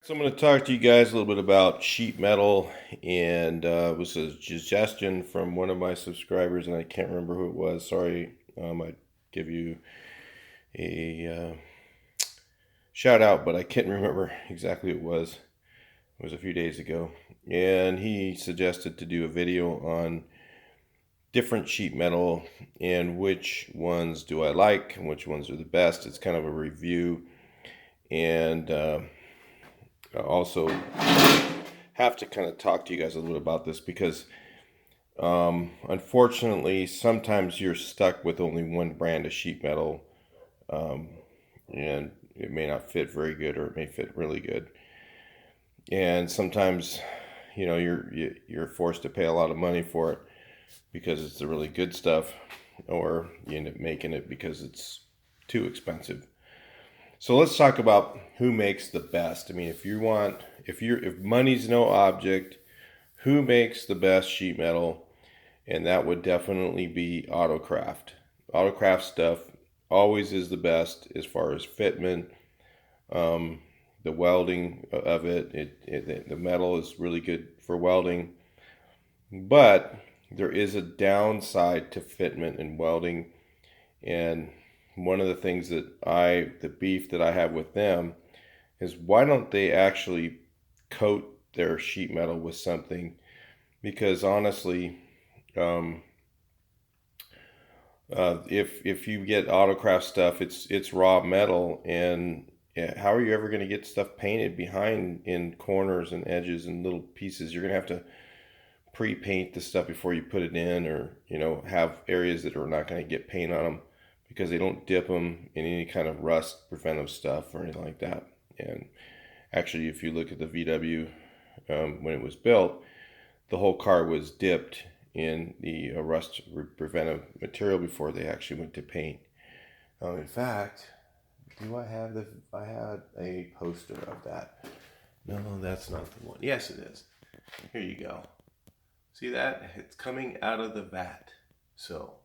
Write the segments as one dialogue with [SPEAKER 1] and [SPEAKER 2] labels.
[SPEAKER 1] So I'm going to talk to you guys a little bit about sheet metal, and it was a suggestion from one of my subscribers, and I can't remember who it was. Sorry, I'd give you a shout out, but I can't remember exactly what it was. It was a few days ago, and he suggested to do a video on different sheet metal and which ones do I like and which ones are the best. It's kind of a review, and also have to kind of talk to you guys a little bit about this because unfortunately sometimes you're stuck with only one brand of sheet metal, and it may not fit very good or it may fit really good, and sometimes you're forced to pay a lot of money for it because it's the really good stuff, or you end up making it because it's too expensive. So let's talk about who makes the best. I mean, if money's no object, who makes the best sheet metal? And that would definitely be AutoCraft. AutoCraft stuff always is the best as far as fitment, the welding of it. The metal is really good for welding, but there is a downside to fitment and welding, and one of the things the beef that I have with them is, why don't they actually coat their sheet metal with something? Because honestly, if you get AutoCraft stuff, it's raw metal, and how are you ever going to get stuff painted behind in corners and edges and little pieces? You're going to have to pre-paint the stuff before you put it in, or have areas that are not going to get paint on them, because they don't dip them in any kind of rust preventive stuff or anything like that. And actually, if you look at the VW, when it was built, the whole car was dipped in the rust preventive material before they actually went to paint. In fact, I had a poster of that. No, that's not the one. Yes, it is. Here you go. See that? It's coming out of the vat. So,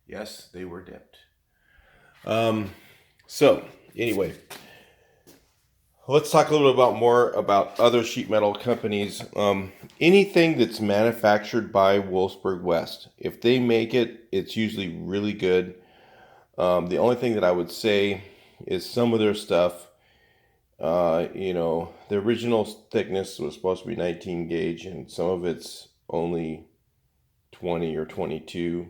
[SPEAKER 1] yes, they were dipped. So anyway, let's talk a little bit more about other sheet metal companies. Anything that's manufactured by Wolfsburg West, if they make it, it's usually really good. The only thing that I would say is some of their stuff, the original thickness was supposed to be 19 gauge, and some of it's only 20 or 22,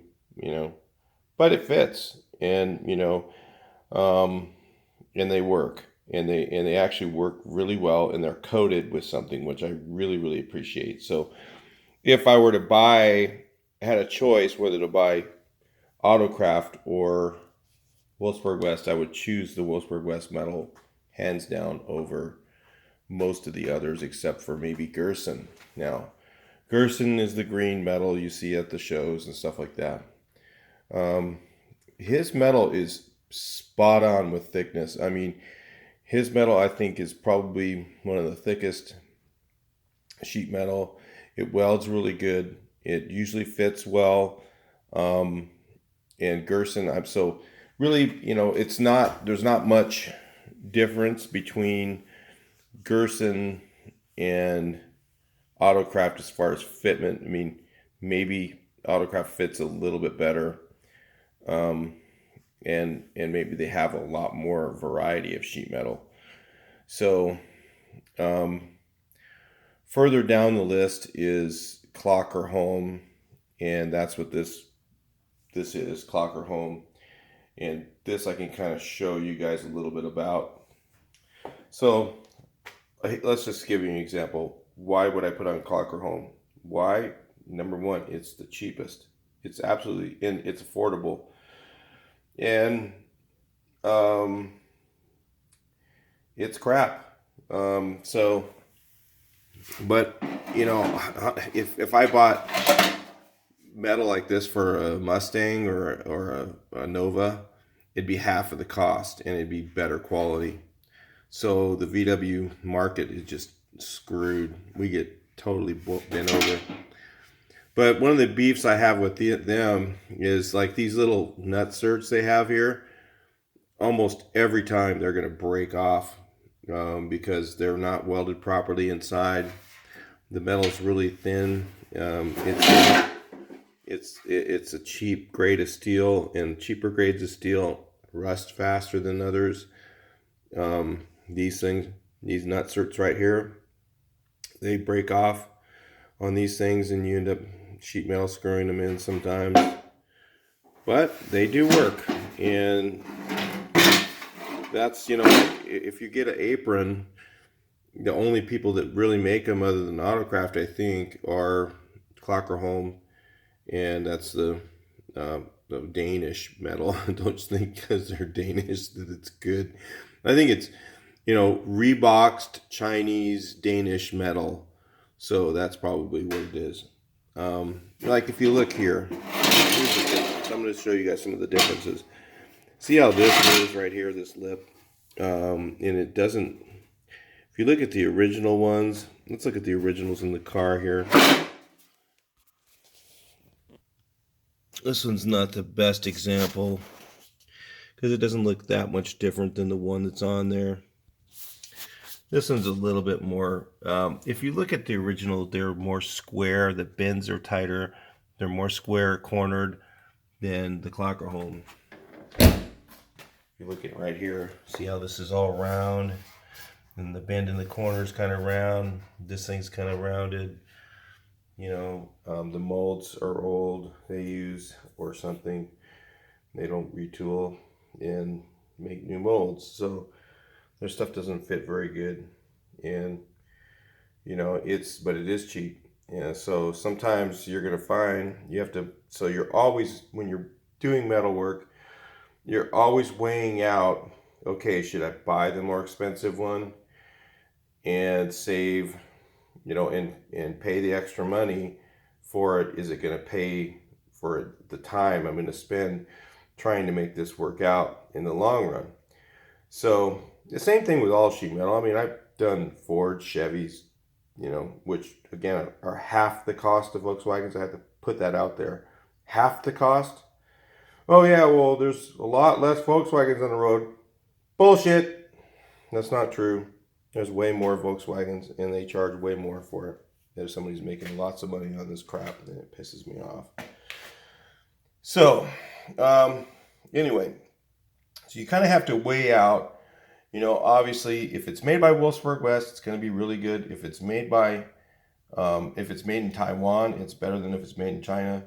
[SPEAKER 1] but it fits, and and they work, and they actually work really well, and they're coated with something which I really, really appreciate. So if I were to had a choice whether to buy AutoCraft or Wolfsburg West, I would choose the Wolfsburg West metal hands down over most of the others, except for maybe Gerson. Now, Gerson is the green metal you see at the shows and stuff like that. His metal is spot on with thickness. I mean, his metal, I think, is probably one of the thickest sheet metal. It welds really good. It usually fits well. And Gerson, so really, there's not much difference between Gerson and AutoCraft as far as fitment. I mean, maybe AutoCraft fits a little bit better, and maybe they have a lot more variety of sheet metal. So further down the list is klokkerholm, and that's what this is, klokkerholm. And this I can kind of show you guys a little bit about. So let's just give you an example. Why would I put on klokkerholm? Why? Number one, it's the cheapest. It's absolutely, and it's affordable. And it's crap. But if I bought metal like this for a Mustang or a Nova, it'd be half of the cost and it'd be better quality. So the VW market is just screwed. We get totally bent over. But one of the beefs I have with them is like these little nut certs they have here. Almost every time they're going to break off because they're not welded properly inside. The metal's really thin. It's a cheap grade of steel, and cheaper grades of steel rust faster than others. These nutserts right here, they break off on these things, and you end up sheet metal screwing them in sometimes. But they do work, and that's, if you get an apron, the only people that really make them other than AutoCraft, I think, are klokkerholm, and that's the Danish metal. Don't you think because they're Danish that it's good? I think it's, reboxed Chinese Danish metal. So that's probably what it is. Like if you look here, here's the difference. I'm going to show you guys some of the differences. See how this is right here, this lip? And it doesn't, if you look at the original ones, let's look at the originals in the car here. This one's not the best example because it doesn't look that much different than the one that's on there. This one's a little bit more, if you look at the original, they're more square, the bends are tighter, they're more square cornered than the klokkerholm. You look at right here, see how this is all round, and the bend in the corner is kind of round, this thing's kind of rounded. The molds are old, they use or something, they don't retool and make new molds, so their stuff doesn't fit very good. And but it is cheap. So sometimes you're gonna find you have to, so you're always, when you're doing metal work, you're always weighing out, okay, should I buy the more expensive one and save, and pay the extra money for it? Is it going to pay for the time I'm going to spend trying to make this work out in the long run? So the same thing with all sheet metal. I mean, I've done Ford, Chevys, which again are half the cost of Volkswagens. I have to put that out there. Half the cost? Oh yeah, well, there's a lot less Volkswagens on the road. Bullshit. That's not true. There's way more Volkswagens, and they charge way more for it. There's somebody's making lots of money on this crap, and it pisses me off. So, anyway, so you kind of have to weigh out, obviously, if it's made by Wolfsburg West, it's going to be really good. If it's made by, if it's made in Taiwan, it's better than if it's made in China.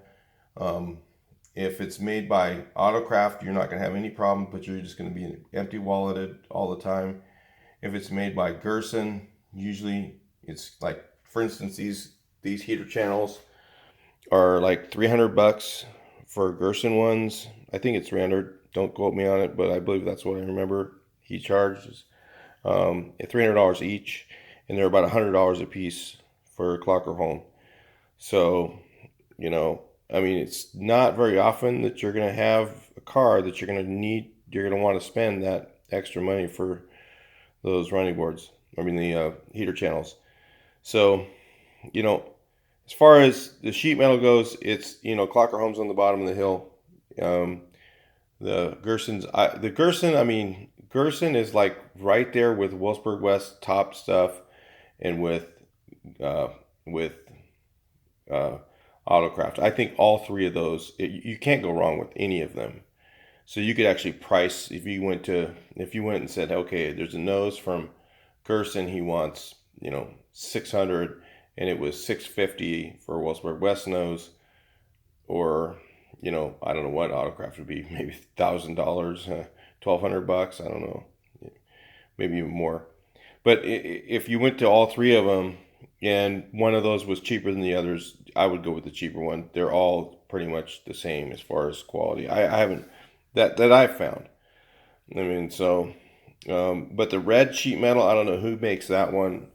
[SPEAKER 1] If it's made by AutoCraft, you're not going to have any problem, but you're just going to be empty walleted all the time. If it's made by Gerson, usually it's like, for instance, these heater channels are like $300 for Gerson ones. I think it's 300. Don't quote me on it, but I believe that's what I remember. He charges $300 each, and they're about $100 a piece for klokkerholm. So, I mean, it's not very often that you're going to have a car that you're going to want to spend that extra money for those running boards. I mean, the heater channels. So, as far as the sheet metal goes, it's, klokkerholm's on the bottom of the hill. The Gerson is like right there with Wolfsburg West top stuff, and with AutoCraft. I think all three of those, you can't go wrong with any of them. So you could actually price, if you went and said, okay, there's a nose from Gerson, he wants, 600, and it was $650 for a Wolfsburg West nose, or, I don't know what AutoCraft would be, maybe $1,000, $1,200, I don't know, maybe even more. But if you went to all three of them, and one of those was cheaper than the others, I would go with the cheaper one. They're all pretty much the same as far as quality. I haven't, that I've found. I mean, so, but the red sheet metal, I don't know who makes that one.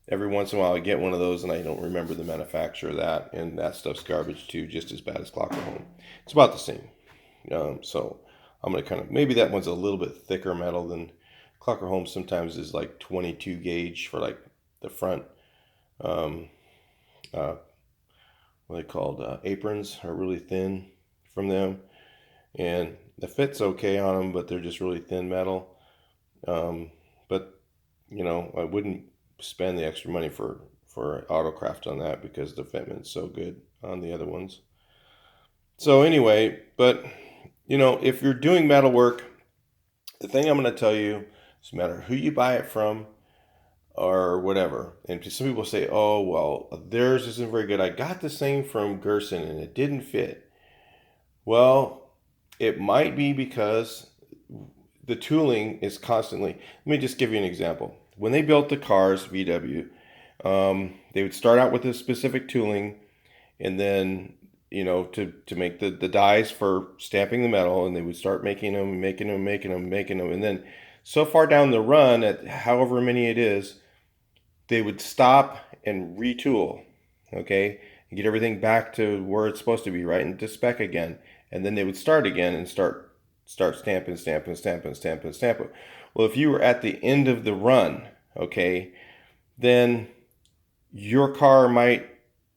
[SPEAKER 1] Every once in a while I get one of those, and I don't remember the manufacturer of that, and that stuff's garbage too, just as bad as klokkerholm. It's about the same. So I'm going to kind of, maybe that one's a little bit thicker metal than klokkerholm. Sometimes is like 22 gauge for like the front. What they called, aprons are really thin from them, and the fit's okay on them, but they're just really thin metal. But you know, I wouldn't spend the extra money for AutoCraft on that because the fitment's so good on the other ones. So anyway, but you know, if you're doing metal work, the thing I'm going to tell you, no matter who you buy it from or whatever, and some people say, oh, well, theirs isn't very good. I got this thing from Gerson and it didn't fit. Well, it might be because the tooling is constantly, let me just give you an example. When they built the cars, VW, they would start out with a specific tooling, and then, you know, to make the dies for stamping the metal, and they would start making them, and then so far down the run, at however many it is, they would stop and retool, okay, and get everything back to where it's supposed to be, right, and to spec again, and then they would start again and start stamping. Well, if you were at the end of the run, okay, then your car might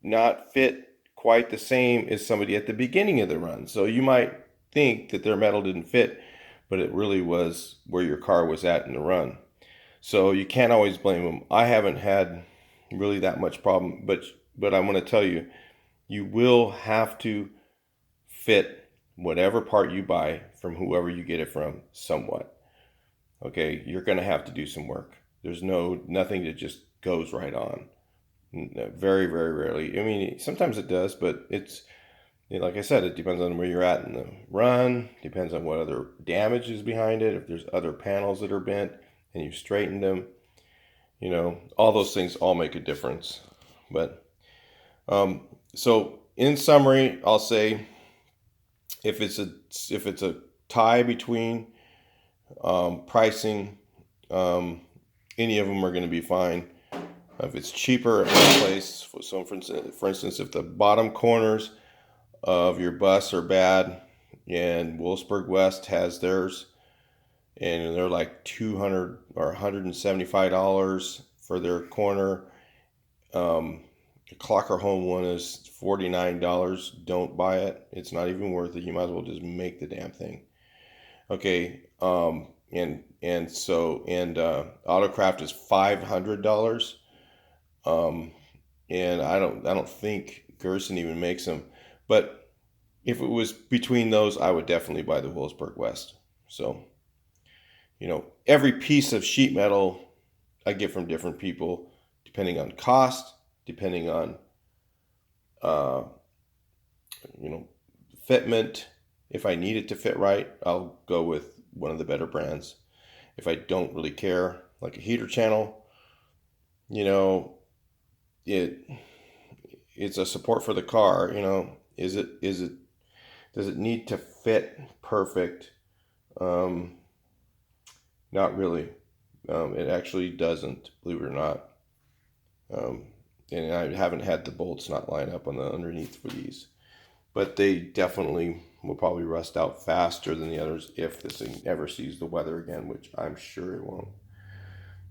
[SPEAKER 1] not fit quite the same as somebody at the beginning of the run. So you might think that their metal didn't fit, but it really was where your car was at in the run. So you can't always blame them. I haven't had really that much problem, but I want to tell you, you will have to fit whatever part you buy from whoever you get it from somewhat. Okay, you're going to have to do some work. There's nothing that just goes right on. Very, very rarely. I mean, sometimes it does, but it's, you know, like I said, it depends on where you're at in the run, depends on what other damage is behind it, if there's other panels that are bent and you straightened them, you know, all those things all make a difference. But so in summary, I'll say if it's a tie between pricing, any of them are going to be fine. If it's cheaper at one place, so for instance, if the bottom corners of your bus are bad and Wolfsburg West has theirs, and they're like $200 or $175 for their corner, the klokkerholm one is $49. Don't buy it. It's not even worth it. You might as well just make the damn thing. Okay, and AutoCraft is $500. And I don't think Gerson even makes them. But if it was between those, I would definitely buy the Wolfsburg West. So, you know, every piece of sheet metal I get from different people, depending on cost, depending on, you know, fitment. If I need it to fit right, I'll go with one of the better brands. If I don't really care, like a heater channel, you know, it's a support for the car, you know. Does it need to fit perfect? Not really. It actually doesn't, believe it or not. And I haven't had the bolts not line up on the underneath for these, but they definitely will probably rust out faster than the others if this thing ever sees the weather again, which I'm sure it won't.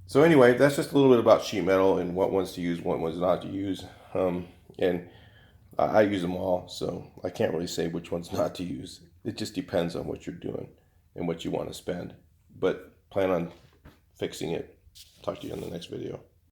[SPEAKER 1] So anyway, that's just a little bit about sheet metal and what ones to use, what ones not to use. And I use them all, so I can't really say which ones not to use. It just depends on what you're doing and what you want to spend. But plan on fixing it. Talk to you in the next video.